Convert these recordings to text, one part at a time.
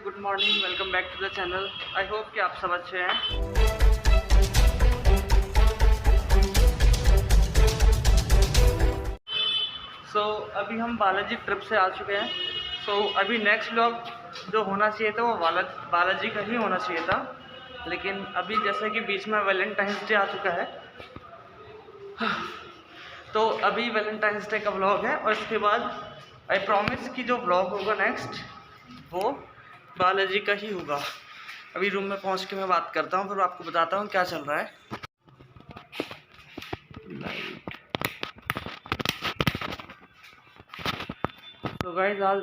Good morning, welcome back to the channel. I hope कि आप सब अच्छे हैं। अभी हम बालाजी ट्रिप से आ चुके हैं। अभी नेक्स्ट व्लॉग जो होना चाहिए था वो बालाजी का ही होना चाहिए था, लेकिन अभी जैसे कि बीच में वैलेंटाइंस डे आ चुका है, तो अभी वैलेंटाइंस डे का व्लॉग है और इसके बाद आई प्रॉमिस कि जो व्लॉग होगा नेक्स्ट वो बालाजी का ही होगा। अभी रूम में पहुंच के मैं बात करता हूं, फिर आपको बताता हूं क्या चल रहा है। तो गाइस, आज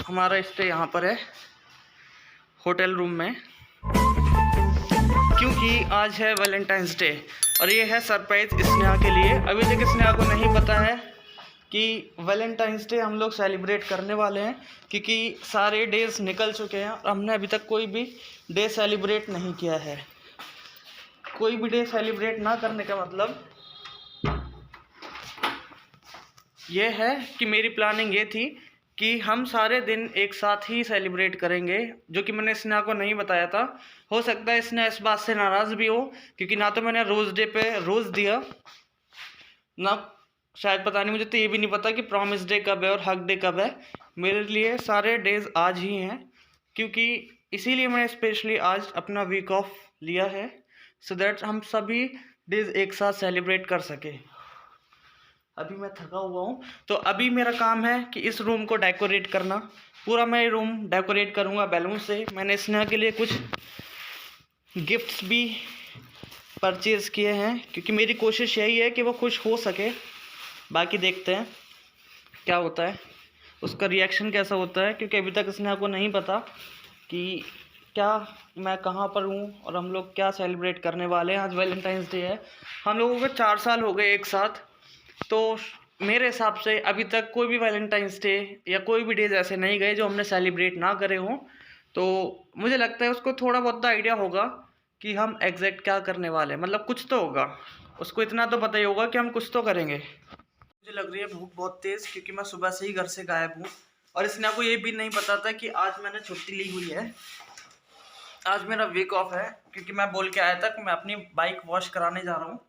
हमारा स्टे यहाँ पर है होटल रूम में, क्योंकि आज है वैलेंटाइंस डे और ये है सरप्राइज स्नेहा के लिए। अभी तक स्नेहा को नहीं पता है कि वैलेंटाइंस डे हम लोग सेलिब्रेट करने वाले हैं, क्योंकि सारे डेज निकल चुके हैं और हमने अभी तक कोई भी डे सेलिब्रेट नहीं किया है। कोई भी डे सेलिब्रेट ना करने का मतलब ये है कि मेरी प्लानिंग ये थी कि हम सारे दिन एक साथ ही सेलिब्रेट करेंगे, जो कि मैंने स्नेहा को नहीं बताया था। हो सकता है स्नेहा इस बात से नाराज़ भी हो, क्योंकि ना तो मैंने रोज़ डे पे रोज़ दिया, ना शायद पता नहीं, मुझे तो ये भी नहीं पता कि प्रॉमिस डे कब है और हक डे कब है। मेरे लिए सारे डेज आज ही हैं, क्योंकि इसीलिए मैंने स्पेशली आज अपना वीक ऑफ लिया है, सो दैट हम सभी डेज एक साथ सेलिब्रेट कर सके। अभी मैं थका हुआ हूँ, तो अभी मेरा काम है कि इस रूम को डेकोरेट करना। पूरा मैं रूम डेकोरेट करूँगा बैलून से। मैंने स्नेहा के लिए कुछ गिफ्ट्स भी परचेज़ किए हैं, क्योंकि मेरी कोशिश यही है कि वो खुश हो सके। बाकी देखते हैं क्या होता है, उसका रिएक्शन कैसा होता है, क्योंकि अभी तक स्नेहा को नहीं पता कि क्या मैं कहाँ पर हूँ और हम लोग क्या सेलिब्रेट करने वाले हैं। आज वैलेंटाइंस डे है, हम लोगों को 4 साल हो गए एक साथ, तो मेरे हिसाब से अभी तक कोई भी वैलेंटाइंस डे या कोई भी डेज ऐसे नहीं गए जो हमने सेलिब्रेट ना करे हों। तो मुझे लगता है उसको थोड़ा बहुत आइडिया होगा कि हम एग्जैक्ट क्या करने वाले हैं, मतलब कुछ तो होगा, उसको इतना तो पता ही होगा कि हम कुछ तो करेंगे। मुझे लग रही है भूख बहुत तेज़, क्योंकि मैं सुबह से ही घर से गायब हूँ और स्नेहा को ये भी नहीं पता था कि आज मैंने छुट्टी ली हुई है। आज मेरा वीक ऑफ है, क्योंकि मैं बोल के आया था कि मैं अपनी बाइक वॉश कराने जा रहा हूँ।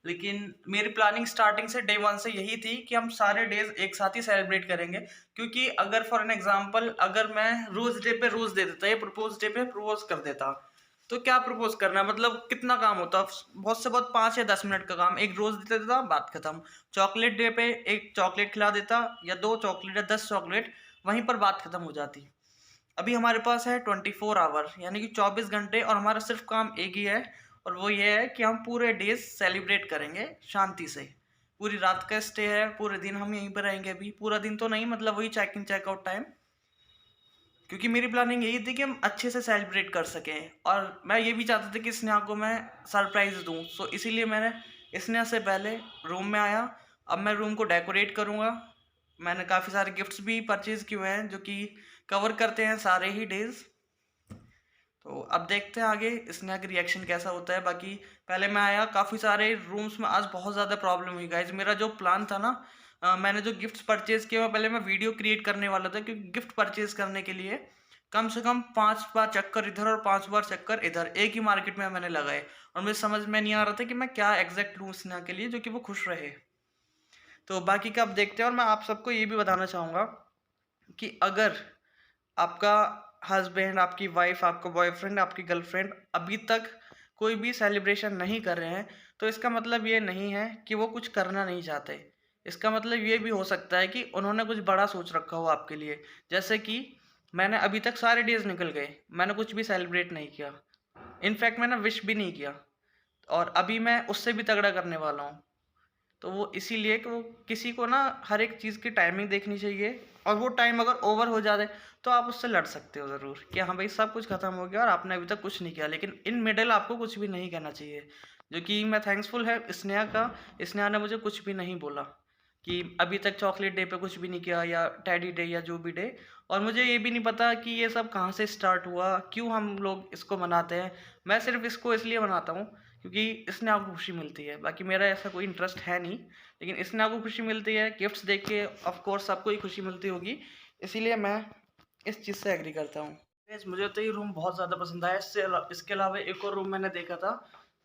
लेकिन मेरी प्लानिंग स्टार्टिंग से डे 1 से यही थी कि हम सारे डेज एक साथ ही सेलिब्रेट करेंगे, क्योंकि अगर फॉर एन एग्जांपल अगर मैं रोज़ डे पे रोज़ दे देता या प्रपोज डे पे प्रपोज कर देता, तो क्या प्रपोज करना, मतलब कितना काम होता, बहुत से बहुत 5 या 10 मिनट का काम। एक रोज़ दे देता, बात खत्म। चॉकलेट डे पे एक चॉकलेट खिला देता, या 2 चॉकलेट या 10 चॉकलेट, वहीं पर बात खत्म हो जाती। अभी हमारे पास है 24 आवर, यानी कि 24 घंटे, और हमारा सिर्फ काम एक ही है, और वो ये है कि हम पूरे डेज सेलिब्रेट करेंगे शांति से। पूरी रात का स्टे है, पूरे दिन हम यहीं पर रहेंगे। अभी पूरा दिन तो नहीं, मतलब वही चेक इन चेकआउट टाइम, क्योंकि मेरी प्लानिंग यही थी कि हम अच्छे से सेलिब्रेट कर सकें, और मैं ये भी चाहता था कि स्नेहा को मैं सरप्राइज़ दूँ। सो इसीलिए मैंने स्नेहा से पहले रूम में आया। अब मैं रूम को डेकोरेट करूँगा। मैंने काफ़ी सारे गिफ्ट्स भी परचेज़ किए हुए हैं, जो कि कवर करते हैं सारे ही डेज़। तो अब देखते हैं आगे स्नेहा का रिएक्शन कैसा होता है। बाकी पहले मैं आया, काफ़ी सारे रूम्स में आज बहुत ज़्यादा प्रॉब्लम हुई गाइज। मेरा जो प्लान था ना, मैंने जो गिफ्ट्स परचेज़ किए, पहले मैं वीडियो क्रिएट करने वाला था, क्योंकि गिफ्ट परचेज़ करने के लिए कम से कम 5 बार चक्कर इधर और 5 बार चक्कर इधर, एक ही मार्केट में मैंने लगाए, और मुझे समझ में नहीं आ रहा था कि मैं क्या एग्जैक्ट लूँ स्नेहा के लिए जो कि वो खुश रहे। तो बाकी का अब देखते हैं। और मैं आप सबको ये भी बताना चाहूँगा कि अगर आपका हस्बैंड, आपकी वाइफ, आपका बॉयफ्रेंड, आपकी गर्लफ्रेंड अभी तक कोई भी सेलिब्रेशन नहीं कर रहे हैं, तो इसका मतलब ये नहीं है कि वो कुछ करना नहीं चाहते। इसका मतलब ये भी हो सकता है कि उन्होंने कुछ बड़ा सोच रखा हो आपके लिए। जैसे कि मैंने अभी तक सारे डेज निकल गए, मैंने कुछ भी सेलिब्रेट नहीं किया, इनफैक्ट मैंने विश भी नहीं किया, और अभी मैं उससे भी तगड़ा करने वाला हूँ। तो वो इसीलिए कि वो किसी को ना हर एक चीज़ की टाइमिंग देखनी चाहिए, और वो टाइम अगर ओवर हो जाए तो आप उससे लड़ सकते हो ज़रूर कि हाँ भाई सब कुछ ख़त्म हो गया और आपने अभी तक कुछ नहीं किया, लेकिन इन मिडल आपको कुछ भी नहीं कहना चाहिए। जो कि मैं थैंक्सफुल है स्नेहा का, स्नेहा ने मुझे कुछ भी नहीं बोला कि अभी तक चॉकलेट डे पे कुछ भी नहीं किया, या टेडी डे, या जो भी डे। और मुझे ये भी नहीं पता कि ये सब कहाँ से स्टार्ट हुआ, क्यों हम लोग इसको मनाते हैं। मैं सिर्फ इसको इसलिए मनाता हूँ क्योंकि इसने आपको खुशी मिलती है। बाकी मेरा ऐसा कोई इंटरेस्ट है नहीं, लेकिन इसने आपको खुशी मिलती है, गिफ्ट्स देख के ऑफ कोर्स सबको ही खुशी मिलती होगी, इसीलिए मैं इस चीज़ से एग्री करता हूँ। गाइस मुझे तो ये रूम बहुत ज़्यादा पसंद आया। इसके अलावा एक और रूम मैंने देखा था,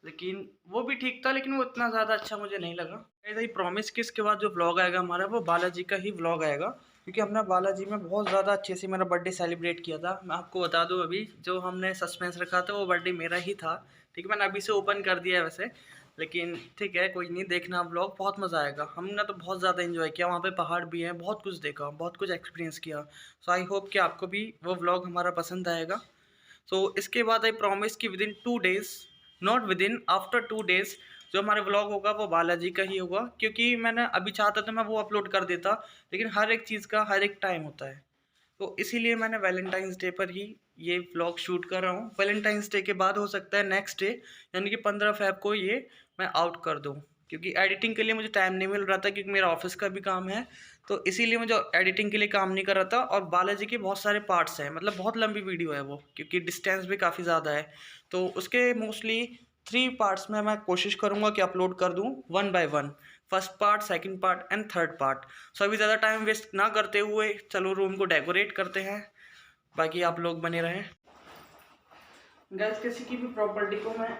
लेकिन वो भी ठीक था, लेकिन वो इतना ज़्यादा अच्छा मुझे नहीं लगा। गाइस आई प्रॉमिस कि इसके बाद जो व्लॉग आएगा हमारा, वो बालाजी का ही व्लॉग आएगा, क्योंकि हमने बालाजी में बहुत ज़्यादा अच्छे से मेरा बर्थडे सेलिब्रेट किया था। मैं आपको बता दूँ, अभी जो हमने सस्पेंस रखा था वो बर्थडे मेरा ही था। ठीक है, मैंने अभी से ओपन कर दिया है वैसे, लेकिन ठीक है कोई नहीं, देखना व्लॉग, बहुत मज़ा आएगा। हमने तो बहुत ज़्यादा एंजॉय किया, वहाँ पे पहाड़ भी हैं, बहुत कुछ देखा, बहुत कुछ एक्सपीरियंस किया। सो आई होप कि आपको भी वो व्लॉग हमारा पसंद आएगा। सो इसके बाद आई प्रॉमिस कि within 2 days, not within, after 2 days जो हमारा व्लॉग होगा वो बालाजी का ही होगा, क्योंकि मैंने अभी चाहता तो मैं वो अपलोड कर देता, लेकिन हर एक चीज़ का हर एक टाइम होता है। तो इसीलिए मैंने वैलेंटाइंस डे पर ही ये व्लॉग शूट कर रहा हूँ। वैलेंटाइंस डे के बाद हो सकता है नेक्स्ट डे, यानी कि 15 फ़रवरी को ये मैं आउट कर दूँ, क्योंकि एडिटिंग के लिए मुझे टाइम नहीं मिल रहा था, क्योंकि मेरा ऑफिस का भी काम है। तो इसीलिए मैं जो एडिटिंग के लिए काम नहीं कर रहा था। और बालाजी के बहुत सारे पार्ट्स हैं, मतलब बहुत लंबी वीडियो है वो, क्योंकि डिस्टेंस भी काफ़ी ज़्यादा है। तो उसके मोस्टली 3 पार्ट्स में मैं कोशिश करूँगा कि अपलोड कर दूँ, 1 by 1, first part, second part and third part. So अभी ज़्यादा टाइम वेस्ट ना करते हुए चलो रूम को डेकोरेट करते हैं। बाकी आप लोग बने रहें। गाइस किसी की भी प्रॉपर्टी को मैं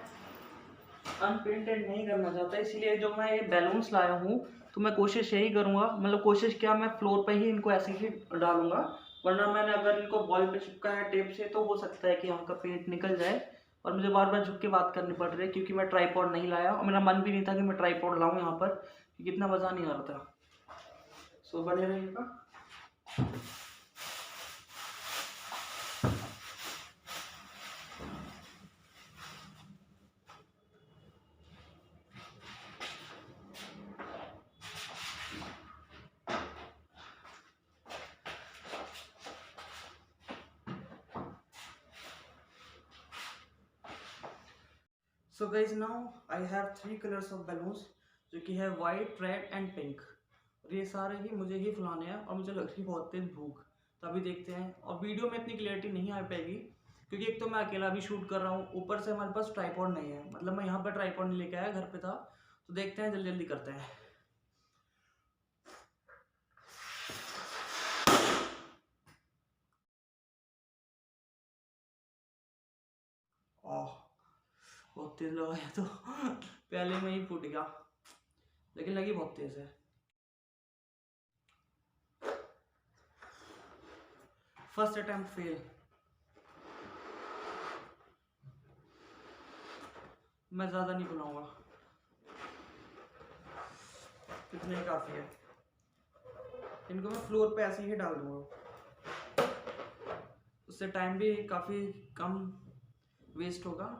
अनपेंटेड नहीं करना चाहता, इसीलिए जो मैं ये बैलून्स लाया हूँ, तो मैं कोशिश यही करूँगा, मतलब कोशिश क्या, मैं फ्लोर पे ही इनको ऐसे ही डालूंगा। वरना मैंने अगर इनको वॉल पे चिपकाया टेप से, तो हो सकता है कि यहाँ का पेंट निकल जाए, और मुझे बार बार झुक के बात करनी पड़ रही है, क्योंकि मैं ट्राईपॉड नहीं लाया, और मेरा मन भी नहीं था कि मैं ट्राईपॉड लाऊँ यहाँ पर, क्योंकि इतना मज़ा नहीं आ रहा था। सो बने रहिएगा। So guys now I have 3 colours of balloons, जो कि है वाइट, रेड एंड पिंक। और ये सारे ही मुझे ही फुलाने हैं, और मुझे लग रही बहुत तेज भूख, तभी देखते हैं। और वीडियो में इतनी क्लियरिटी नहीं आ पाएगी, क्योंकि एक तो मैं अकेला भी शूट कर रहा हूँ, ऊपर से हमारे पास ट्राईपॉड नहीं है, मतलब मैं यहाँ पर ट्राईपॉड नहीं लेके आया, घर पे था। तो देखते हैं, जल्दी जल्दी करते हैं। ओह बहुत तेज लगाया तो पहले में ही फूट गया, लेकिन लगी बहुत तेज है। First attempt fail. मैं ज़्यादा नहीं बुलाऊंगा, इतने ही काफ़ी है। इनको मैं फ्लोर पे ऐसे ही डाल दूंगा, उससे टाइम भी काफ़ी कम वेस्ट होगा।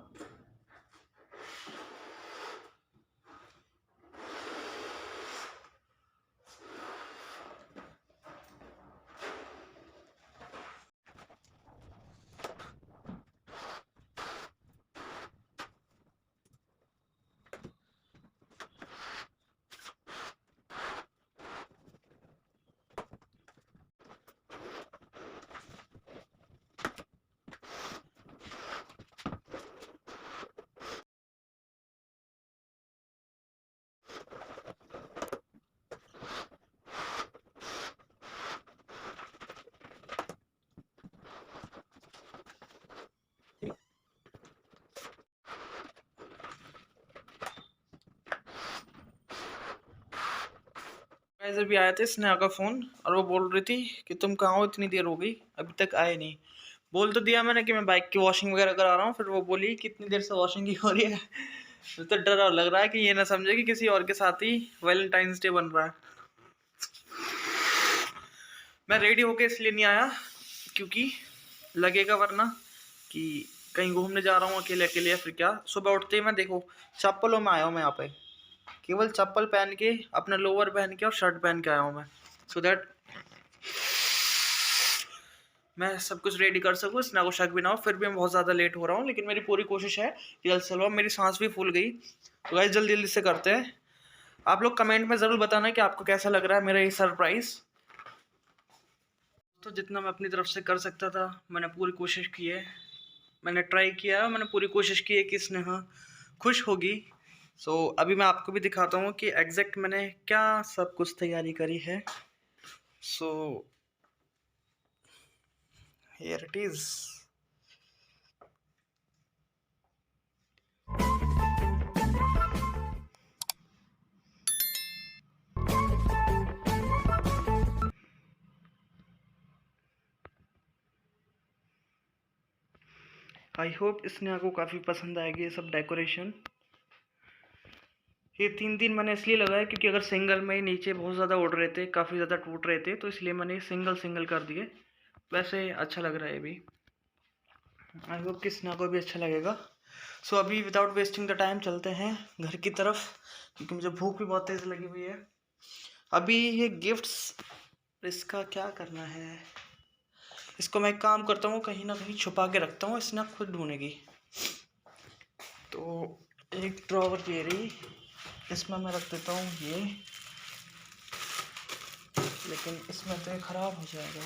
गाइस अभी आया था स्नेहा का फ़ोन, और वो बोल रही थी कि तुम कहाँ हो, इतनी देर हो गई अभी तक आए नहीं। बोल तो दिया मैंने कि मैं बाइक की वॉशिंग वगैरह करा रहा हूँ, फिर वो बोली कि इतनी देर से वॉशिंग ही हो रही है। मुझे तो डर और लग रहा है कि ये ना समझे कि किसी और के साथ ही वैलेंटाइंस डे बन रहा है। मैं रेडी होके इसलिए नहीं आया, क्योंकि लगेगा वरना कि कहीं घूमने जा रहा हूँ अकेले अकेले, या फिर क्या। सुबह उठते ही मैं देखो चप्पलों में आया हूँ मैं यहाँ पे, केवल चप्पल पहन के, अपना लोअर पहन के और शर्ट पहन के आया हूँ मैं, सो दैट मैं सब कुछ रेडी कर सकूँ, इतना को शक भी ना हो। फिर भी मैं बहुत ज़्यादा लेट हो रहा हूँ, लेकिन मेरी पूरी कोशिश है कि जल्द चलो। मेरी सांस भी फूल गई, तो गाइस जल्दी जल्दी से करते हैं। आप लोग कमेंट में ज़रूर बताना कि आपको कैसा लग रहा है मेरा ये सरप्राइज़। तो जितना मैं अपनी तरफ से कर सकता था मैंने पूरी कोशिश की है, मैंने ट्राई किया है, मैंने पूरी कोशिश की है कि स्नेहा खुश होगी। सो अभी मैं आपको भी दिखाता हूँ कि एग्जैक्ट मैंने क्या सब कुछ तैयारी करी है। So here it is. I hope Sneha को काफ़ी पसंद आएगी ये सब डेकोरेशन। ये 3 मैंने इसलिए लगाया क्योंकि अगर सिंगल में ही नीचे बहुत ज़्यादा उड़ रहे थे, काफ़ी ज़्यादा टूट रहे थे, तो इसलिए मैंने सिंगल कर दिए। वैसे अच्छा लग रहा है ये भी। आई होप कि स्नेहा को भी अच्छा लगेगा। सो अभी विदाउट वेस्टिंग द टाइम चलते हैं घर की तरफ, क्योंकि मुझे भूख भी बहुत तेज़ लगी हुई है। अभी ये गिफ्ट्स, इसका क्या करना है, इसको मैं एक काम करता हूँ, कहीं ना कहीं छुपा के रखता हूँ, स्नेहा खुद ढूंढेगी। तो एक ड्रॉवर ये रही, इसमें मैं रख देता हूँ ये, लेकिन इसमें तो ये ख़राब हो जाएगा।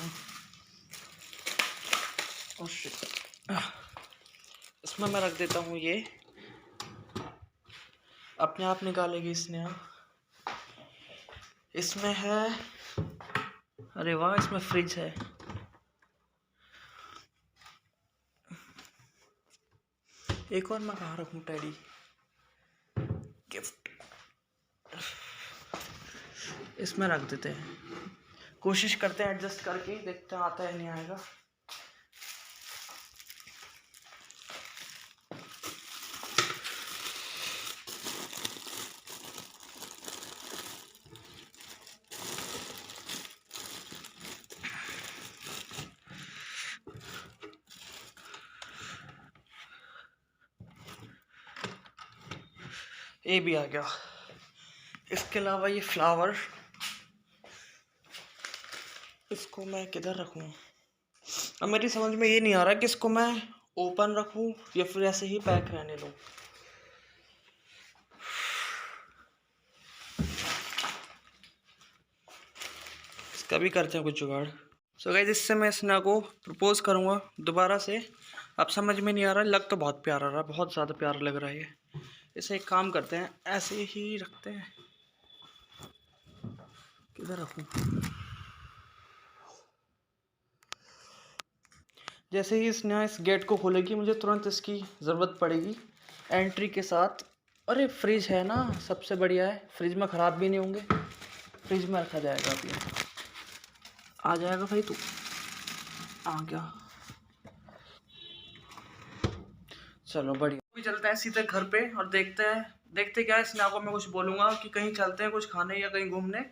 ओह शिट, इसमें मैं रख देता हूँ ये, अपने आप निकालेगी स्नेहा। इसमें है, अरे वाह, इसमें फ्रिज है। एक और मैं कहाँ रखूँ टेडी गिफ्ट, इसमें रख देते हैं। कोशिश करते हैं एडजस्ट करके, देखते हैं आता है नहीं आएगा। ये भी आ गया। इसके अलावा ये फ्लावर, इसको मैं किधर रखूँ? अब मेरी समझ में ये नहीं आ रहा कि इसको मैं ओपन रखूँ या फिर ऐसे ही पैक रहने लूँ। इसका भी करते हैं कुछ जुगाड़। सो गाइस, इससे मैं स्नेहा को प्रपोज करूँगा दोबारा से। अब समझ में नहीं आ रहा, लग तो बहुत प्यारा रहा, बहुत ज़्यादा प्यारा लग रहा है ये। इसे एक काम करते हैं, ऐसे ही रखते हैं। किधर रखूँ? जैसे ही स्नेहा इस गेट को खोलेगी, मुझे तुरंत इसकी ज़रूरत पड़ेगी एंट्री के साथ। अरे फ्रिज है ना, सबसे बढ़िया है, फ्रिज में ख़राब भी नहीं होंगे, फ्रिज में रखा जाएगा। अभी आ जाएगा भाई, तू आ गया, चलो बढ़िया। अभी चलते हैं सीधे घर पे और देखते क्या है। स्नेहा को मैं कुछ बोलूँगा कि कहीं चलते हैं कुछ खाने या कहीं घूमने,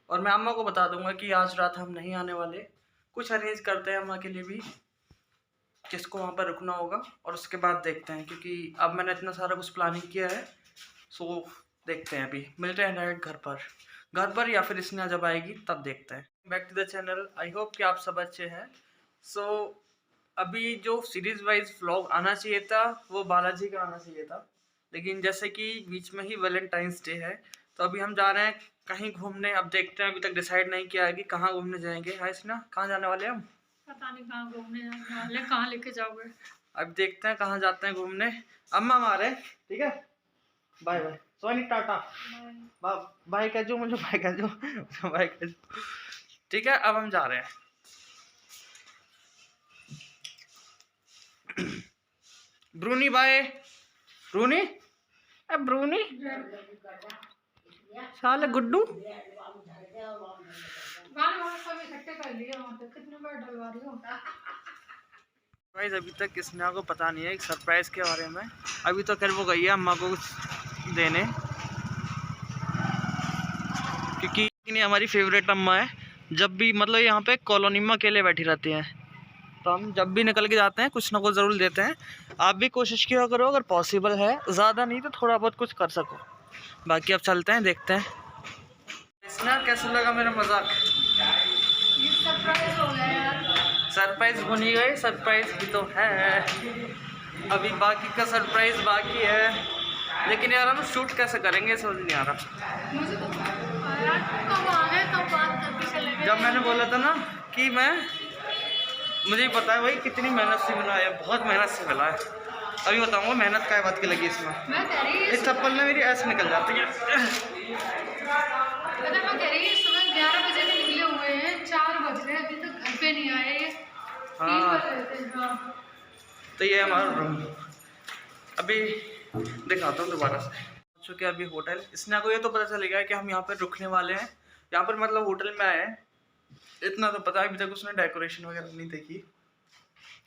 और मैं अम्मा को बता दूंगा कि आज रात हम नहीं आने वाले। कुछ अरेंज करते हैं अम्मा के लिए भी, किसको वहाँ पर रुकना होगा, और उसके बाद देखते हैं, क्योंकि अब मैंने इतना सारा कुछ प्लानिंग किया है। सो देखते हैं, अभी मिलते हैं डायरेक्ट घर पर या फिर स्नेहा जब आएगी तब देखते हैं। Back to the channel, I hope कि आप सब अच्छे हैं। सो अभी जो सीरीज वाइज व्लॉग आना चाहिए था वो बालाजी का आना चाहिए था, लेकिन जैसे कि बीच में ही वैलेंटाइंस डे है, तो अभी हम जा रहे हैं कहीं घूमने। अब देखते हैं, अभी तक डिसाइड नहीं किया है कि कहाँ घूमने जाएंगे। हाँ स्नेहा, कहाँ जाने वाले हम? पता नहीं कहाँ घूमने जाने वाले, कहाँ लेके जाओगे? अब देखते हैं कहाँ जाते हैं घूमने। अम्मा हमारे, ठीक है, bye bye Soni, tata bye कह जो मुझे, बाय कह जो बाय कह जो, ठीक है। अब हम जा रहे हैं। ब्रूनी बाय, ब्रूनी, अब ब्रूनी साले गुड्डू। गाइस, अभी तक स्नेहा को पता नहीं है एक सरप्राइज के बारे में। अभी तो कर वो गई है अम्मा को कुछ देने, क्योंकि नहीं हमारी फेवरेट अम्मा है। जब भी मतलब यहाँ पे कॉलोनी में अकेले बैठी रहती हैं, तो हम जब भी निकल के जाते हैं कुछ ना कुछ ज़रूर देते हैं। आप भी कोशिश किया करो, अगर पॉसिबल है, ज़्यादा नहीं तो थोड़ा बहुत कुछ कर सको। बाकी अब चलते हैं, देखते हैं। स्नेहा, कैसा लगा मेरा मजाक? सरप्राइज हो गया यार। सरप्राइज हो नहीं गए, सरप्राइज भी तो है, अभी बाकी का सरप्राइज बाकी है। लेकिन यार हम शूट कैसे करेंगे समझ नहीं आ रहा। मुझे तो यार कब आ गए, कब बात करके चले गए। जब मैंने बोला था ना कि मुझे पता है भाई कितनी मेहनत से मिला है, बहुत मेहनत से मिला है। अभी बताऊंगा मेहनत क्या बात की लगी इसमें। मैं कह रही इस चप्पल में मेरी ऐसे निकल जाती है। मैं कह रही सुबह 11 बजे के निकले हुए हैं, 4 बज रहे अभी तक घर पे नहीं आए। 3 बज रहे थे। हाँ, तो ये हमारा रूम, अभी दिखाता हूँ दोबारा से। चुके अभी होटल। स्नेहा को ये तो पता चलेगा कि हम यहाँ पर रुकने वाले हैं, यहाँ पर मतलब होटल में आए हैं, इतना तो पता है। अभी तक उसने डेकोरेशन वगैरह नहीं देखी।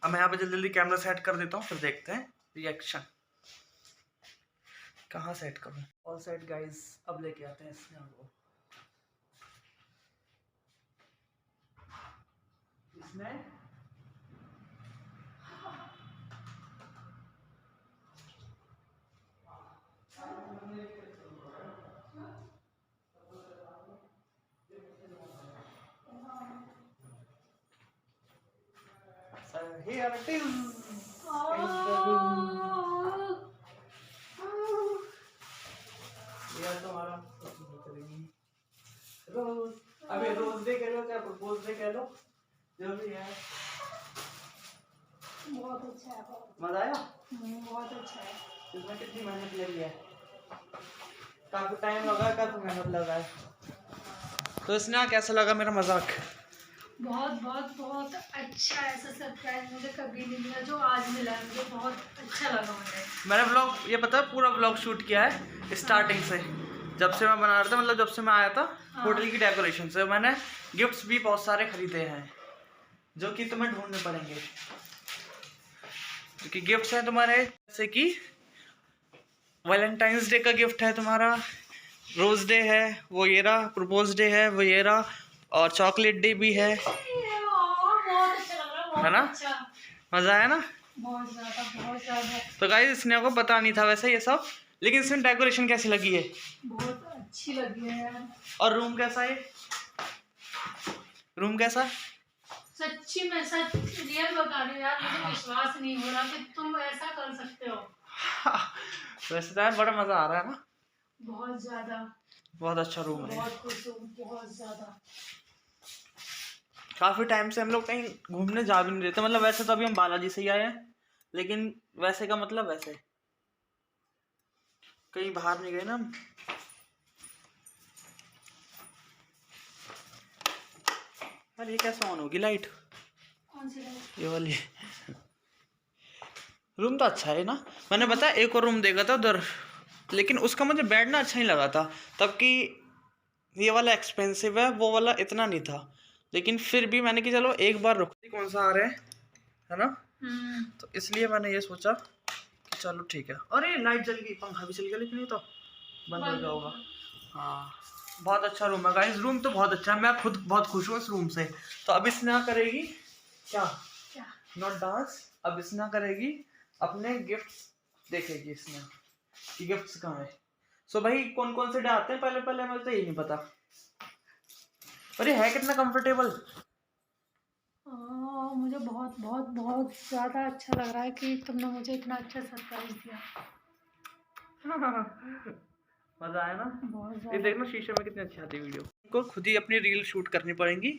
अब मैं यहाँ पे जल्दी जल्दी कैमरा सेट कर देता हूँ, फिर देखते हैं रिएक्शन। कहाँ सेट करूँ? ऑल सेट गाइस, अब लेके आते हैं इसमें हमको। इसमें here it is. ये तुम्हारा रोज, अभी रोज डे कह लो क्या प्रपोज डे कह लो, जो भी है। बहुत अच्छा है, मजा आया? बहुत अच्छा है। इसमें कितनी मेहनत लगी है, काफी टाइम लगा, काफी मेहनत लगा है। तो इसने कैसा लगा मेरा मजाक? बहुत बहुत बहुत अच्छा, ऐसा सरप्राइज मुझे कभी नहीं मिला जो आज मिला है, मुझे बहुत अच्छा लगा। मैंने व्लॉग, ये पता है, पूरा व्लॉग शूट किया है स्टार्टिंग से, जब से मैं बना रहा था, मतलब जब से मैं आया था होटल की डेकोरेशन से। मैंने गिफ्ट्स भी बहुत सारे खरीदे हैं जो कि तुम्हें ढूंढने पड़ेंगे, क्योंकि गिफ्ट्स हैं तुम्हारे, जैसे कि वैलेंटाइंस डे का गिफ्ट है तुम्हारा, रोज डे है वो ये रहा, प्रपोज डे है वो ये रहा, और चॉकलेट डे भी है। बहुत अच्छा लग रहा है, है ना? अच्छा। मजा आया ना? बहुत ज्यादा, बहुत ज्यादा। तो गाइस इसने को पता नहीं था वैसे ये सब, लेकिन इसमें डेकोरेशन कैसी लगी है? बहुत अच्छी लगी है यार। और रूम कैसा है? रूम कैसा? सच्ची में सच रियल बता रही हूँ यार, मुझे विश्वास नहीं हो रहा कि तुम ऐसा कर सकते हो। वैसे तो यार बड़ा मजा आ रहा है ना? बहुत ज्यादा, बहुत अच्छा रूम है। बहुत खुश हूँ, बहुत ज्यादा। काफी टाइम से हम लोग कहीं घूमने जा भी नहीं रहे थे, मतलब वैसे तो अभी हम बालाजी से ही आए हैं, लेकिन वैसे का मतलब वैसे कहीं बाहर नहीं गए ना हम। अरे ये कैसे ऑन होगी लाइट? कौन सी लाइट? ये वाली। रूम तो अच्छा है ना। मैंने बताया एक और रूम देखा था उधर, लेकिन उसका मुझे बैठ ना अच्छा नहीं लगा था, तब कि ये वाला एक्सपेंसिव है, वो वाला इतना नहीं था, लेकिन फिर भी मैंने कि चलो एक बार रुक, कौन सा आ रहा है ना? तो इसलिए मैंने ये सोचा कि चलो ठीक है। अरे लाइट जल गई, पंखा भी चल गया, लेकिन ये तो बंद हो गया होगा। हाँ बहुत अच्छा रूम है गाइस, रूम तो बहुत अच्छा है, मैं खुद बहुत खुश हूँ इस रूम से। तो अब स्नेहा करेगी क्या? Not dance. अब स्नेहा करेगी अपने गिफ्ट्स, देखेगी स्नेहा कि गिफ्ट्स कहाँ है। सो भाई कौन कौन से डे आते हैं, पहले पहले मुझे तो यही नहीं पता। अरे है कितना कंफर्टेबल। मुझे बहुत बहुत बहुत ज्यादा अच्छा लग रहा है कि तुमने मुझे इतना अच्छा सरप्राइज दिया। मजा आया ना? बहुत ये ज्यादा। देखना शीशे में कितनी अच्छी आती है वीडियो। को खुद ही अपनी रील शूट करनी पड़ेंगी,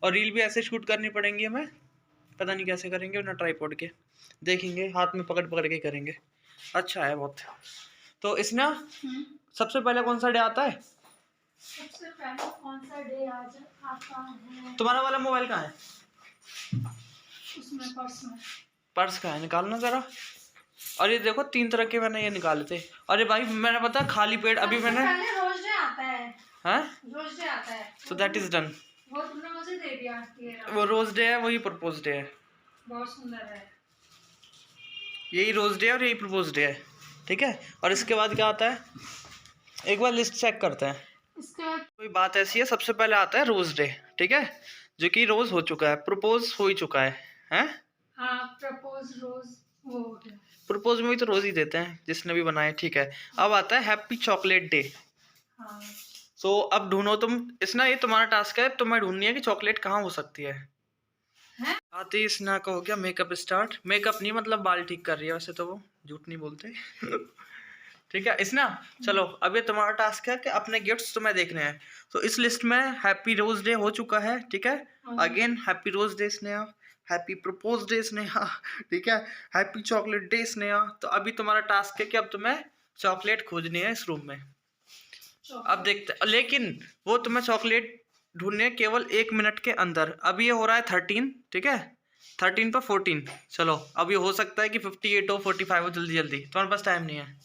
और रील भी ऐसे शूट करनी पड़ेंगी हमें, पता नहीं कैसे करेंगे, ना ट्राइपॉड के देखेंगे, हाथ में पकड़ पकड़ के करेंगे। अच्छा है बहुत। तो इसमें सबसे पहले कौन सा डे आता है? सबसे पहले कौन सा डे आज आता है? तुम्हारा वाला मोबाइल कहाँ है? उसमें पर्स में। पर्स कहाँ है? निकालना जरा। और ये देखो 3 तरह के मैंने ये निकाले थे। अरे भाई मैंने पता खाली पेट अभी मैंने पहले रोज डे आता है। हैं? रोज डे आता है। So that is done. वो तुमने मुझे दे दिया। ये रहा। वो रोज डे है, वही प्रपोज डे है। बहुत सुंदर है। यही रोज डे है और यही प्रपोज डे है, ठीक है। और इसके बाद क्या आता है, एक बार लिस्ट चेक करते हैं। इसके बाद कोई बात ऐसी है, सबसे पहले आता है रोज डे, ठीक है, जो कि रोज हो चुका है, प्रपोज हो ही चुका है, हैं? हाँ प्रपोज रोज वो हो गया। प्रपोज में भी तो रोज ही देते हैं जिसने भी बनाए, ठीक है। अब आता है हैप्पी चॉकलेट डे। हाँ। सो अब ढूंढो तुम, इसना ये तुम्हारा टास्क है, तुम्हें ढूंढनी है कि चॉकलेट कहाँ हो सकती है। आते ही स्नेहा का हो गया मेकअप स्टार्ट। मेकअप नहीं मतलब बाल ठीक कर रही है, वैसे तो वो झूठ नहीं बोलते। ठीक है स्नेहा, चलो अब ये तुम्हारा टास्क है कि अपने गिफ्ट्स तुम्हें देखने हैं। तो इस लिस्ट में हैप्पी रोज डे हो चुका है, ठीक है। Again happy rose day Sneha, happy propose day Sneha, ठीक है, हैप्पी चॉकलेट डे स्नेहा। तो अभी तुम्हारा टास्क है कि अब तुम्हें चॉकलेट खोजनी है इस रूम में। अब देखते, लेकिन वो तुम्हें चॉकलेट ढूंढने केवल 1 मिनट के अंदर। अब ये हो रहा है 13, ठीक है, 13 पर 14। चलो अब ये हो सकता है कि 58 हो, 45 हो, जल्दी जल्दी, तुम्हारे पास टाइम नहीं है,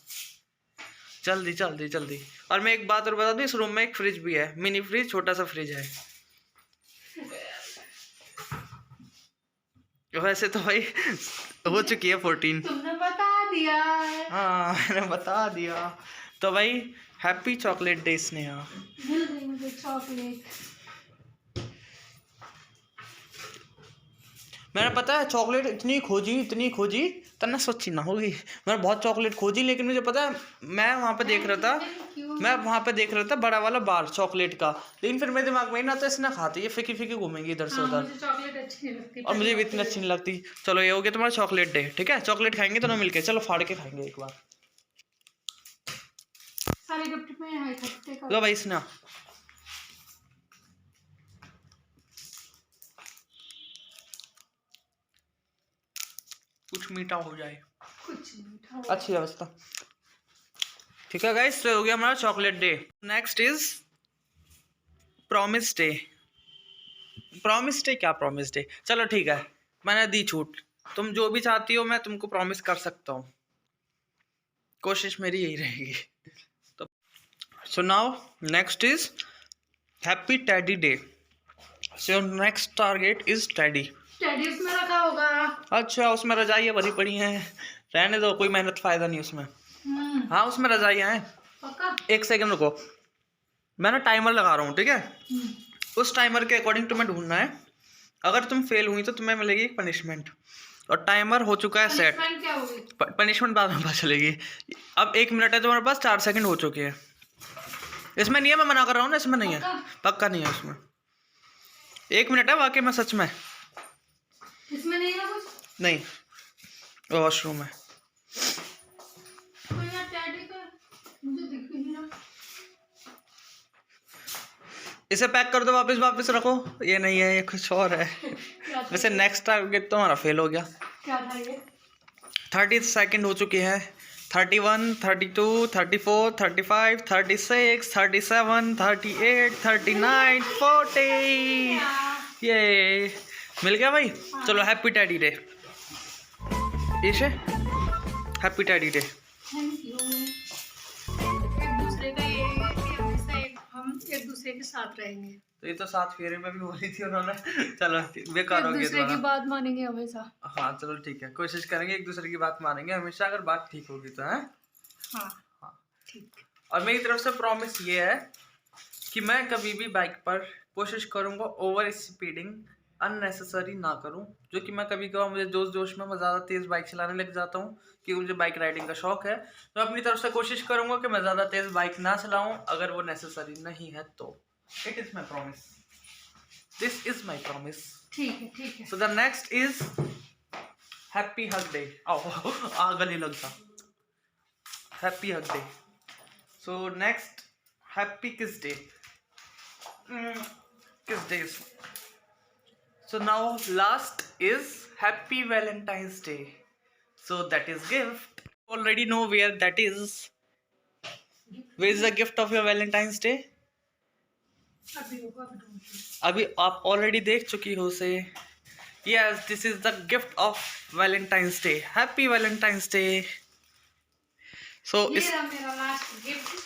जल्दी जल्दी जल्दी। और मैं एक बात और बता दूं, इस रूम में एक फ्रिज भी है, मिनी फ्रिज, छोटा सा फ्रिज है। वैसे तो भाई हो चुकी है 14। तुमने बता दिया। हाँ मैंने बता दिया। तो भाई हैप्पी चॉकलेट डे स्नेहा। मिल गई मुझे चॉकलेट। मैंने पता है चॉकलेट इतनी खोजी तन्ना सोची ना होगी। मैंने बहुत चॉकलेट खोजी, लेकिन मुझे पता है मैं वहाँ पे देख रहा था, मैं वहाँ पे देख रहा था बड़ा वाला बार चॉकलेट का, लेकिन फिर मेरे दिमाग में ना तो इसने खाती ये फीकी फीकी घूमेंगी इधर से हाँ, उधर। मुझे चॉकलेट अच्छी नहीं लगती और मुझे भी इतनी अच्छी नहीं लगती। चलो ये हो गया तुम्हारा चॉकलेट डे, ठीक है चॉकलेट खाएंगे दोनों मिलके, चलो फाड़ के खाएंगे एक बार। सारे गिफ्ट में है इकट्ठे कर। लो भाई स्नेहा। कुछ मीठा हो जाए, कुछ मीठा हो। अच्छी अवस्था। ठीक है गाइस, तो हो गया हमारा chocolate day. Next is promise day. Promise day क्या प्रॉमिस डे, चलो ठीक है मैंने दी छूट, तुम जो भी चाहती हो मैं तुमको प्रॉमिस कर सकता हूँ, कोशिश मेरी यही रहेगी। तो so now next is happy teddy day. So next target is teddy. Teddy उसमें रखा होगा। अच्छा उसमें रजाइयाँ भरी पड़ी हैं, रहने दो, कोई मेहनत फायदा नहीं उसमें। हाँ उसमें रजाइयाँ हैं। पक्का? एक सेकंड रुको, मैं ना टाइमर लगा रहा हूँ, ठीक है उस टाइमर के अकॉर्डिंग तुम्हें ढूंढना है, अगर तुम फेल हुई तो तुम्हें मिलेगी एक पनिशमेंट, और टाइमर हो चुका है सेट। Punishment क्या होगी? पनिशमेंट बाद में पता चलेगी। अब 1 मिनट है तुम्हारे पास, 4 सेकंड हो चुके हैं। इसमें नहीं है, मैं मना कर रहा हूँ ना, इसमें नहीं है, पक्का नहीं है उसमें। 1 मिनट है वाकई में, सच में इसमें नहीं है कुछ? नहीं, वॉशरूम है। तो यार टेडी का मुझे दिख ही नहीं रहा। इसे पैक कर दो, वापस रखो, ये नहीं है ये कुछ और है। क्या था वैसे ये? नेक्स्ट टारगेट तो हमारा फेल हो गया। क्या था ये? 30 सेकंड हो चुके हैं, 31, 32, 34, 35, 36, 37, 38, 39, 40। ये मिल गया भाई। चलो हैप्पी टेडी डे इसे, happy teddy day. Thank you. एक दूसरे का ये है कि हमेशा हम एक दूसरे के साथ रहेंगे। तो ये तो 7 फेरे में भी बोली थी उन्होंने। चलो बेकार हो एक गया दूसरे की तुम्हारा। बात मानेंगे हमेशा। हाँ चलो ठीक है, कोशिश करेंगे एक दूसरे की बात मानेंगे हमेशा, अगर बात ठीक होगी तो है। हाँ हाँ ठीक। और मेरी तरफ से प्रॉमिस ये है कि मैं कभी भी बाइक पर कोशिश करूँगा ओवर स्पीडिंग अननेसेसरी ना करूँ, जो कि मैं कभी कभार मुझे जोश में मैं ज़्यादा तेज़ बाइक चलाने लग जाता हूँ, कि मुझे बाइक राइडिंग का शौक है। तो अपनी तरफ से कोशिश करूँगा कि मैं ज़्यादा तेज़ बाइक ना चलाऊँ, अगर वो नेसेसरी नहीं है तो। It is my promise, this is my promise. ठीक है ठीक है। So the next is happy hug day. आओ गले लगता, happy hug day. So next happy किस डे, किस day. So now last is happy Valentine's Day. So that is gift. Already know where that is. Where is the gift of your Valentine's Day? अभी होगा, अभी ढूंढती हूँ। अभी आप already देख चुकी हो उसे। Yes, this is the gift of Valentine's Day. Happy Valentine's Day. So ये इस रहा मेरा last gift.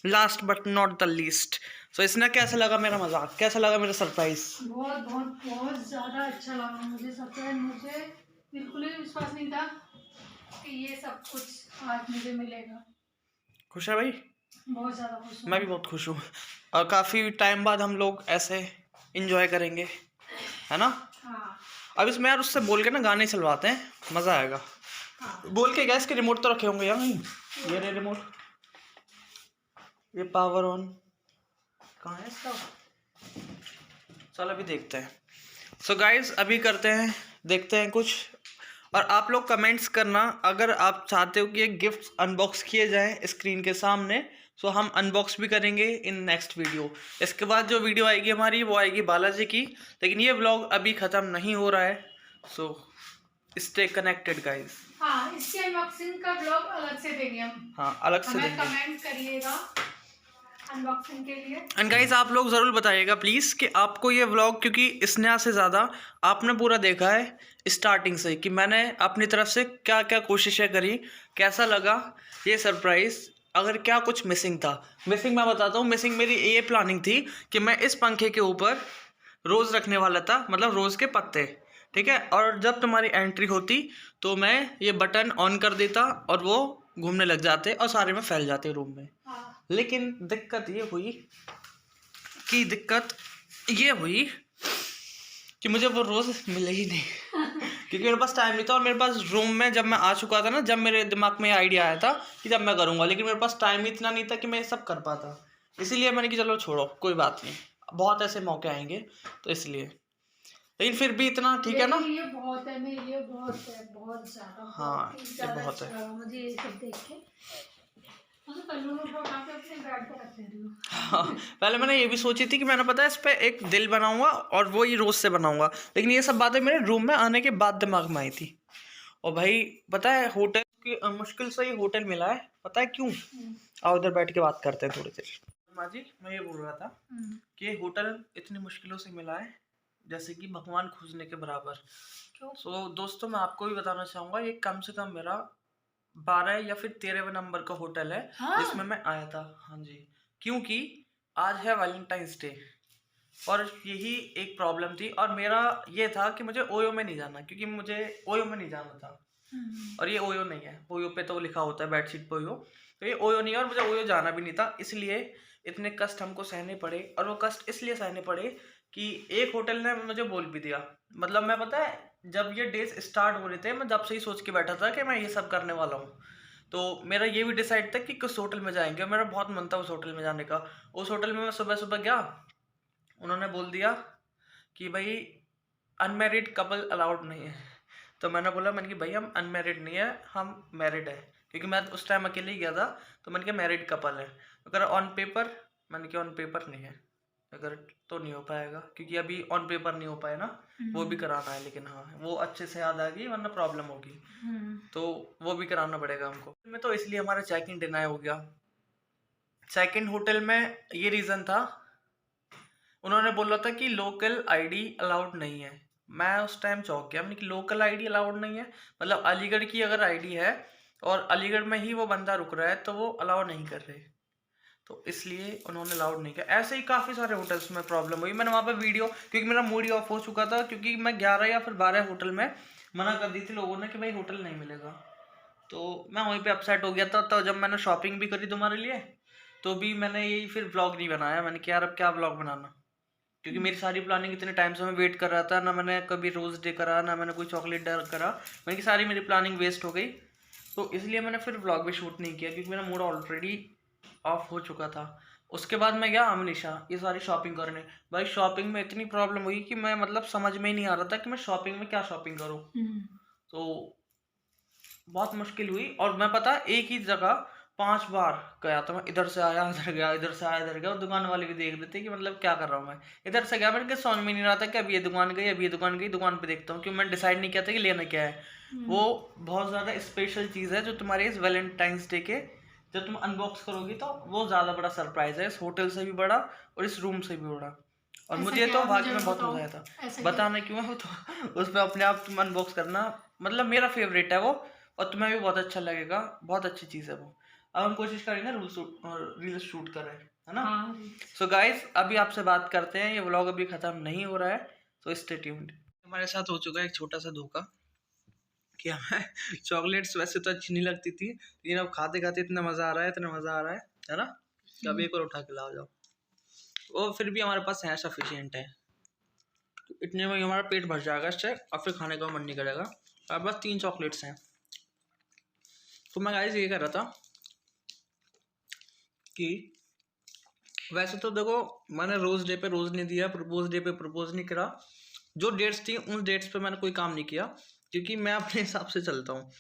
last but not the least. So इसने कैसा लगा मेरा मजाक, कैसा लगा मेरा सरप्राइज? बहुत बहुत बहुत ज़्यादा अच्छा लगा मुझे सरप्राइज। मुझे बिल्कुल ही विश्वास नहीं था कि ये सब कुछ आज मुझे मिलेगा। खुश है भाई? बहुत ज़्यादा खुश हूँ। मैं भी बहुत खुश हूँ, और काफ़ी टाइम बाद हम लोग ऐसे इंजॉय करेंगे, है ना। हाँ अब इसमें यार उससे बोल के ना गाने चलवाते हैं, मज़ा आएगा। हाँ। बोल के गैस के रिमोट तो रखे होंगे यार नहीं, ये रे रिमोट, ये पावर ऑन कहाँ है इसका। चल अभी देखते हैं। सो गाइज अभी करते हैं, देखते हैं कुछ, और आप लोग कमेंट्स करना अगर आप चाहते हो कि ये गिफ्ट अनबॉक्स किए जाएं स्क्रीन के सामने, सो हम अनबॉक्स भी करेंगे इन नेक्स्ट वीडियो। इसके बाद जो वीडियो आएगी हमारी वो आएगी बालाजी की, लेकिन ये व्लॉग अभी ख़त्म नहीं हो रहा है। So stay connected guys. हाँ, इसके अनबॉक्सिंग का ब्लॉग अलग से देंगे हम। हाँ अलग से हमें देंगे। कमेंट करिएगा अनबॉक्सिंग के लिए। एंड गाइज आप लोग ज़रूर बताइएगा प्लीज़ कि आपको ये व्लॉग, क्योंकि स्नेहा से ज़्यादा आपने पूरा देखा है स्टार्टिंग से कि मैंने अपनी तरफ से क्या क्या कोशिशें करी, कैसा लगा ये सरप्राइज़, अगर क्या कुछ मिसिंग था। मिसिंग मैं बताता हूँ, मिसिंग मेरी ये प्लानिंग थी कि मैं इस पंखे के ऊपर रोज़ रखने वाला था, मतलब रोज़ के पत्ते, ठीक है। और जब तुम्हारी एंट्री होती तो मैं ये बटन ऑन कर देता और वो घूमने लग जाते और सारे में फैल जाते रूम में। हाँ। लेकिन दिक्कत ये हुई कि मुझे वो रोज़ मिले ही नहीं क्योंकि मेरे पास टाइम नहीं था। और मेरे पास रूम में जब मैं आ चुका था ना, जब मेरे दिमाग में आइडिया आया था कि जब मैं करूँगा, लेकिन मेरे पास टाइम ही इतना नहीं था कि मैं ये सब कर पाता। इसीलिए मैंने कि चलो छोड़ो, कोई बात नहीं, बहुत ऐसे मौके आएंगे, तो इसलिए। लेकिन फिर भी इतना ठीक है ना। ये बहुत है, मेरे लिए बहुत है, बहुत ज़्यादा। हाँ, ये बहुत है। अच्छा लगा मुझे ये सब देख के। मुझे बलून उठा के अपने बेड पे रख दे रही हूँ। हाँ, पहले मैंने ये भी सोची थी कि मैंने पता है इस पे एक दिल बनाऊंगा और वो ही रोज से बनाऊंगा, लेकिन ये सब बातें मेरे रूम में आने के बाद दिमाग में आई थी। और भाई पता है होटल की मुश्किल से ही होटल मिला है, पता है क्यों? आओ इधर बैठ के बात करते हैं थोड़ी देर। माँ जी, मैं ये बोल रहा था कि ये होटल इतनी मुश्किलों से मिला है जैसे कि भगवान खोजने के बराबर। क्यों? सो दोस्तों, मैं आपको भी बताना चाहूँगा, ये कम से कम मेरा 12 या फिर 13वें नंबर का होटल है हाँ? जिसमें मैं आया था। हाँ जी, क्योंकि आज है वैलेंटाइंस डे और यही एक प्रॉब्लम थी। और मेरा ये था कि मुझे ओयो में नहीं जाना, क्योंकि मुझे ओयो में नहीं जाना था। और ये ओयो नहीं है, ओयो पे तो लिखा होता है बेडशीट पे ओयो, तो ये ओयो नहीं है और मुझे ओयो जाना भी नहीं था। इसलिए इतने कष्ट हमको सहने पड़े, और वो कष्ट इसलिए सहने पड़े कि एक होटल ने मुझे बोल भी दिया। मतलब मैं पता है जब ये डेज स्टार्ट हो रहे थे, मैं जब से ही सोच के बैठा था कि मैं ये सब करने वाला हूँ। तो मेरा ये भी डिसाइड था कि किस होटल में जाएंगे, मेरा बहुत मन था उस होटल में जाने का। उस होटल में मैं सुबह सुबह गया, उन्होंने बोल दिया कि भाई अनमैरिड कपल अलाउड नहीं है। तो मैंने बोला, मैंने कि भाई हम अनमैरिड नहीं है, हम मैरिड है, क्योंकि मैं उस टाइम अकेले ही गया था। तो मैंने कहा मैरिड कपल है। अगर ऑन पेपर, मैंने कहा ऑन पेपर नहीं है, अगर तो नहीं हो पाएगा, क्योंकि अभी ऑन पेपर नहीं हो पाए ना, वो भी कराना है। लेकिन हाँ, वो अच्छे से याद आ गई, वरना प्रॉब्लम होगी, तो वो भी कराना पड़ेगा हमको। मैं तो इसलिए हमारा चेक इन डिनाई हो गया। सेकंड होटल में ये रीज़न था, उन्होंने बोला था कि लोकल आईडी अलाउड नहीं है। मैं उस टाइम चौंक गया, मैंने कि लोकल आईडी अलाउड नहीं है, मतलब अलीगढ़ की अगर आईडी है और अलीगढ़ में ही वो बंदा रुक रहा है तो वो अलाउ नहीं कर रहे, तो इसलिए उन्होंने अलाउड नहीं किया। ऐसे ही काफ़ी सारे होटल्स में प्रॉब्लम हुई। मैंने वहाँ पे वीडियो, क्योंकि मेरा मूड ही ऑफ हो चुका था, क्योंकि मैं 11 या फिर 12 होटल में मना कर दी थी लोगों ने कि भाई होटल नहीं मिलेगा। तो मैं वहीं पे अपसेट हो गया था। तो जब मैंने शॉपिंग भी करी तुम्हारे लिए, तो भी मैंने यही फिर व्लॉग नहीं बनाया। मैंने कहा यार अब क्या व्लॉग बनाना, क्योंकि मेरी सारी प्लानिंग इतने टाइम से मैं वेट कर रहा था, ना मैंने कभी रोज़ डे करा, ना मैंने कोई चॉकलेट डे करा, मैंने कि सारी मेरी प्लानिंग वेस्ट हो गई। तो इसलिए मैंने फिर व्लॉग भी शूट नहीं किया, क्योंकि मेरा मूड ऑलरेडी ऑफ हो चुका था। उसके बाद मैं गया अमनीशा ये सारी शॉपिंग करने। भाई शॉपिंग में इतनी प्रॉब्लम हुई कि मैं मतलब समझ में ही नहीं आ रहा था कि मैं शॉपिंग में क्या शॉपिंग करूँ। तो बहुत मुश्किल हुई। और मैं पता एक ही जगह 5 बार गया था मैं, इधर से आया इधर गया, इधर से आया इधर गया। और दुकान वाले भी देख रहे थे कि मतलब क्या कर रहा हूँ मैं। इधर से गया, मेरे को समझ में नहीं रहा था कि अब ये दुकान गई, अब ये दुकान गई, दुकान पे देखता हूँ, क्योंकि मैंने डिसाइड नहीं किया था कि लेना क्या है। वो बहुत ज़्यादा स्पेशल चीज़ है जो तुम्हारे इस वैलेंटाइंस डे के जब तुम अनबॉक्स करोगी तो वो ज़्यादा बड़ा सरप्राइज है, इस होटल से भी बड़ा और इस रूम से भी बड़ा। और मुझे तो वाकई में बहुत मजा आया था। बताना क्यों है वो तो उस पर अपने आप तुम अनबॉक्स करना, मतलब मेरा फेवरेट है वो, और तुम्हें भी बहुत अच्छा लगेगा, बहुत अच्छी चीज़ है वो। अब हम कोशिश करेंगे रील शूट करें, है ना। सो गाइस, अभी आपसे बात करते हैं, ये व्लॉग अभी ख़त्म नहीं हो रहा है, तो स्टे ट्यून्ड। हमारे साथ हो चुका है एक छोटा सा धोखा कि हमें चॉकलेट्स वैसे तो अच्छी नहीं लगती थी, लेकिन अब खाते खाते इतना मज़ा आ रहा है, इतना मज़ा आ रहा है ना। कभी एक और उठा के लाओ जाओ। वो फिर भी हमारे पास है, सफिशिएंट है, तो इतने में हमारा पेट भर जाएगा इससे, और फिर खाने का मन नहीं करेगा। अब बस 3 चॉकलेट्स हैं। तो मैं गाइस ये कह रहा था कि वैसे तो देखो, मैंने रोज़ डे पे रोज़ नहीं दिया, प्रपोज डे पे प्रपोज नहीं करा। जो डेट्स थी उन डेट्स पे मैंने कोई काम नहीं किया, क्योंकि मैं अपने हिसाब से चलता हूँ,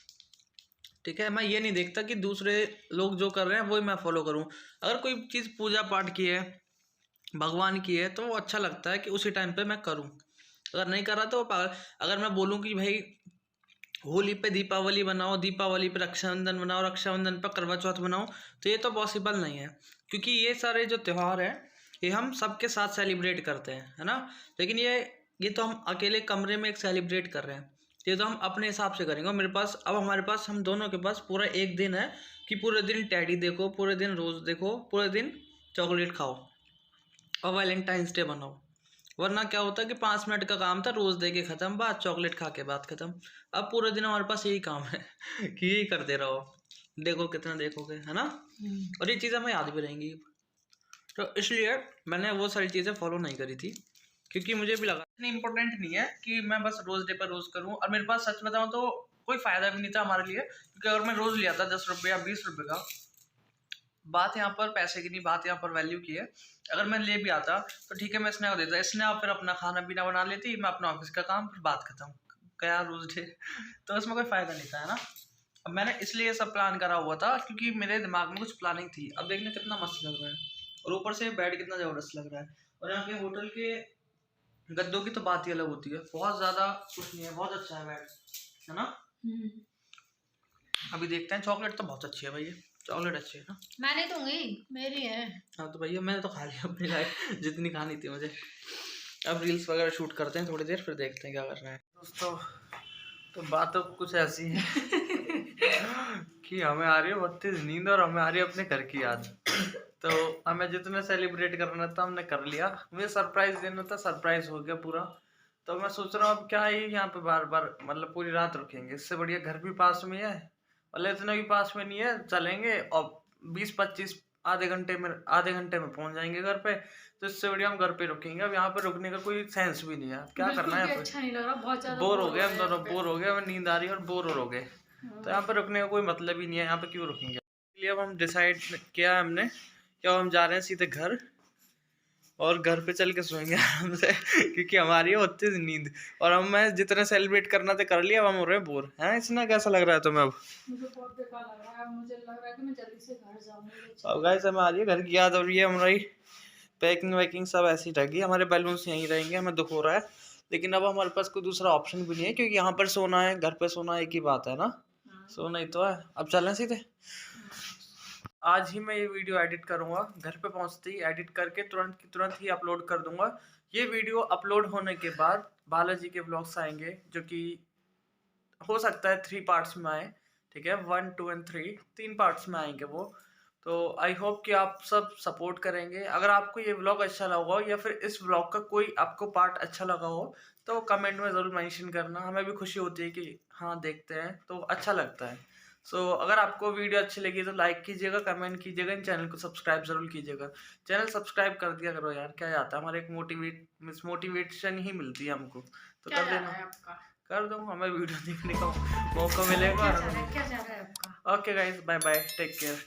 ठीक है। मैं ये नहीं देखता कि दूसरे लोग जो कर रहे हैं वही मैं फॉलो करूँ। अगर कोई चीज़ पूजा पाठ की है, भगवान की है, तो वो अच्छा लगता है कि उसी टाइम पे मैं करूँ। अगर नहीं कर रहा तो अगर मैं बोलूँ कि भाई होली पे दीपावली बनाओ, दीपावली पे रक्षाबंधन बनाओ, रक्षाबंधन पर करवा चौथ बनाओ, तो ये तो पॉसिबल नहीं है, क्योंकि ये सारे जो त्यौहार हैं ये हम सबके साथ सेलिब्रेट करते हैं, है ना। लेकिन ये तो हम अकेले कमरे में एक सेलिब्रेट कर रहे हैं, ये तो हम अपने हिसाब से करेंगे। मेरे पास अब हमारे पास हम दोनों के पास पूरा एक दिन है कि पूरे दिन टैडी देखो, पूरे दिन रोज़ देखो, पूरे दिन चॉकलेट खाओ और वैलेंटाइंस डे बनाओ। वरना क्या होता है कि 5 मिनट का काम था, रोज दे के खत्म, बात चॉकलेट खा के बात खत्म। अब पूरे दिन हमारे पास यही काम है कि यही करते रहो, देखो कितना देखोगे, है ना। और ये चीज़ें हमें याद भी रहेंगी। तो इसलिए मैंने वो सारी चीज़ें फॉलो नहीं करी थी, क्योंकि मुझे भी लगा इतनी इम्पोर्टेंट नहीं है कि मैं बस रोज डे पर रोज करूँ। और मेरे पास सच बताऊँ तो कोई फ़ायदा भी नहीं था हमारे लिए, क्योंकि अगर मैं रोज़ लिया था 10 रुपये या 20 रुपये का, बात यहाँ पर पैसे की नहीं, बात यहाँ पर वैल्यू की है। अगर मैं ले भी आता तो ठीक है, मैं स्नैप को देता, स्नैप फिर अपना खाना पीना बना लेती, मैं अपना ऑफिस का काम, फिर बात खत्म, गया रोज डे। तो इसमें कोई फ़ायदा नहीं था, है ना। अब मैंने इसलिए सब प्लान करा हुआ था क्योंकि मेरे दिमाग में कुछ प्लानिंग थी। अब देखने कितना मस्त लग रहा है, और ऊपर से बेड कितना ज़बरदस्त लग रहा है। और यहाँ के होटल के गद्दों की तो बात ही अलग होती है, बहुत ज़्यादा कुछ नहीं है, बहुत अच्छा है बेड, है ना। अभी देखते हैं। चॉकलेट तो बहुत अच्छी है भैया, चॉकलेट अच्छी है ना। मैं नहीं दूंगी, मेरी है। हाँ तो भैया मैंने तो खा लिया अपनी लाइफ जितनी खानी थी मुझे। अब रील्स वगैरह शूट करते हैं थोड़ी देर, फिर देखते हैं क्या कर रहे हैं दोस्तों। तो बात तो कुछ ऐसी है कि हमें आ रही है बहुत तेज नींद, और हमें आ रही है अपने घर की याद। तो हमें जितना सेलिब्रेट करना था हमने कर लिया, मुझे सरप्राइज देना था, सरप्राइज हो गया पूरा। तो मैं सोच रहा हूँ अब क्या ही यहाँ पे बार बार मतलब पूरी रात रुकेंगे, इससे बढ़िया घर भी पास में है, मतलब इतना भी पास में नहीं है, चलेंगे और 20-25 आधे घंटे में पहुंच जाएंगे घर पे। तो इससे बढ़िया हम घर पे रुकेंगे। अब यहाँ पे रुकने का कोई सेंस भी नहीं है, क्या करना है यहाँ पे। अच्छा नहीं लग रहा, बहुत ज्यादा बोर हो गए हम दोनों, बोर हो गए, हमें नींद आ रही है और बोर हो गए। तो यहाँ पे रुकने का कोई मतलब ही नहीं है, यहाँ पे क्यों रुकेंगे। इसलिए अब हम डिसाइड किया है हमने कि हम जा रहे हैं सीधे घर, और घर पे चल के सोएंगे आराम से क्योंकि हमारी है होती नींद, और हम मैं जितना सेलिब्रेट करना था कर लिया, अब हम हो रहे हैं बोर। है इसमें कैसा लग रहा है तुम्हें अब? मुझे बहुत बेकार लग रहा है, मुझे लग रहा है कि मैं जल्दी से घर जाऊँ। अब गाइस हमें आ रही है घर की याद, और ये हमारी पैकिंग वैकिंग सब ऐसी रहेगी, हमारे बैलून्स यहीं रहेंगे। हमें दुख हो रहा है, लेकिन अब हमारे पास कोई दूसरा ऑप्शन भी नहीं है, क्योंकि यहाँ पर सोना है, घर पे सोना एक ही बात है ना, सोना ही तो है। अब चलें सीधे। आज ही मैं ये वीडियो एडिट करूंगा, घर पे पहुंचते ही एडिट करके तुरंत की तुरंत ही अपलोड कर दूंगा। ये वीडियो अपलोड होने के बाद बालाजी के व्लॉग्स आएंगे, जो कि हो सकता है 3 पार्ट्स में आए, ठीक है, 1, 2 एंड 3 3 पार्ट्स में आएंगे वो। तो आई होप कि आप सब सपोर्ट करेंगे। अगर आपको ये व्लॉग अच्छा लगा हो, या फिर इस व्लॉग का कोई आपको पार्ट अच्छा लगा हो, तो कमेंट में ज़रूर मेंशन करना, हमें भी खुशी होती है कि हाँ देखते हैं तो अच्छा लगता है। सो अगर आपको वीडियो अच्छी लगी तो लाइक कीजिएगा, कमेंट कीजिएगा, इन चैनल को सब्सक्राइब जरूर कीजिएगा। चैनल सब्सक्राइब कर दिया करो यार, क्या जाता है, हमारे एक मोटिवेशन ही मिलती है हमको, तो कर देना। कर दूँ, हमें वीडियो देखने का मौका मिलेगा। क्या जा रहा है आपका? Okay guys, bye bye, take care.